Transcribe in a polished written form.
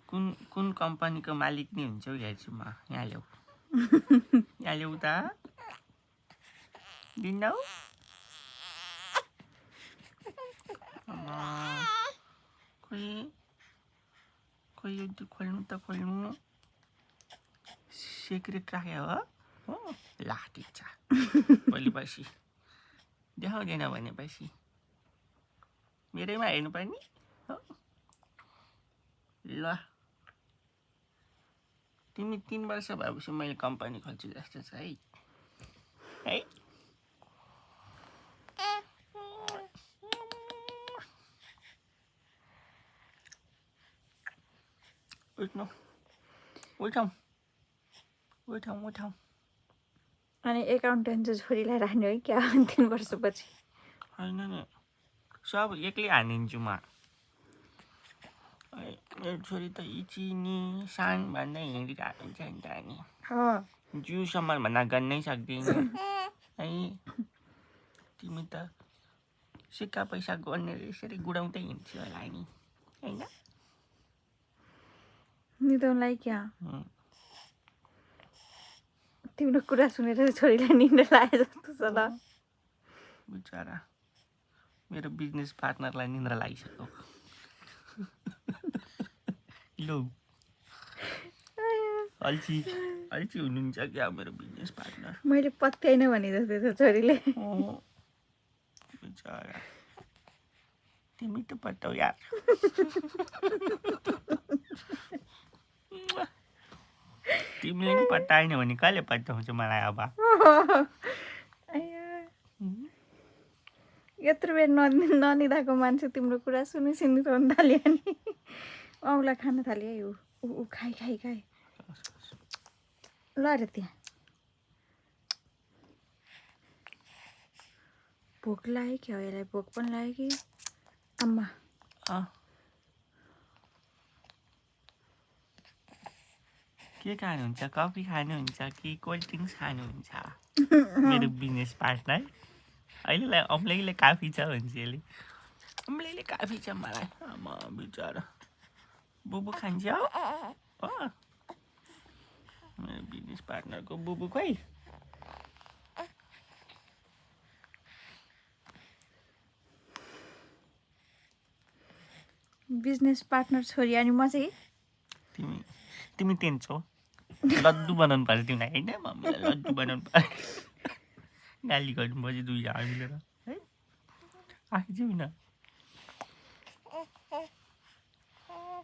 कुन कुन कम्पनीको मालिक नि हुन्छौ हेर्छु म यहाँ ल्याऊ यहाँ ल्याऊ त दिन्नौ खोइ यो खोल्नु त खोल्नु सिक्रेट राख्यो हो ल ठिक छ भोलि पछि देखाउँदैन भनेपछि मेरैमा हेर्नुपर्ने हो ल तिमी 3 वर्ष भएपछि मैले कम्पनी खोल्छु जस्तो छ है उठ्नु उठाउँ अनि एकाउन्टेन्ट चाहिँ छोरीलाई राख्ने है क्या 3 वर्षपछि होइन नि सब एक्लै हानिदिन्छु म मेरो छोरी त इचिनी सान भन्दै हिँडिरहेको हुन्छ नि त अनि जिउ सम्हाल भन्दा गर्नै सक्दैन है तिमी त सिक्का पैसा गर्ने यसरी गुडाउँदै हिँड्छु होला नि होइन निदाउनलाई क्या तिम्रो कुरा सुनेर छोरीलाई निन्द्रा लागे जस्तो छ ल बिचरा मेरो बिजनेस पार्टनरलाई निन्द्रा लागिसक्यो लौ अल्छी हुनुहुन्छ क्या मेरो बिजनेस पार्टनर मैले पत्याइन भने जस्तो छ छोरीले बिचरा तिमी त पत्याउ यार तिमीले नि पत्याएन भने कहिले पत्याउँछ मलाई अब यत्रो बेर ननिदाको मान्छे तिम्रो कुरा सुनि त थाल्यो नि औँला खान थाल्यो है ऊ खाइ ल रे त्यहाँ भोक लाग्यो क्या हो यसलाई भोक पनि लाग्यो कि आम्मा के खानुहुन्छ कफी खानुहुन्छ कि कोल्ड ड्रिङ्क्स खानुहुन्छ मेरो बिजनेस पार्टनर अहिलेलाई अम्लैले काफी छ भन्छ यसले अम्लैले काफी छ मलाई आमा बिचरा बुबु खान्छ मेरो बिजनेस पार्टनरको बुबु खोइ बिजनेस पार्टनर छोरी अनि म चाहिँ तिमी तेन्छौ लड्डु बनाउनु पर्छ तिमीलाई होइन मम्मीलाई लड्डु बनाउनु पर्छ गाली गर्नुपर्छ दुईजना मिलेर है आएको जाउँ न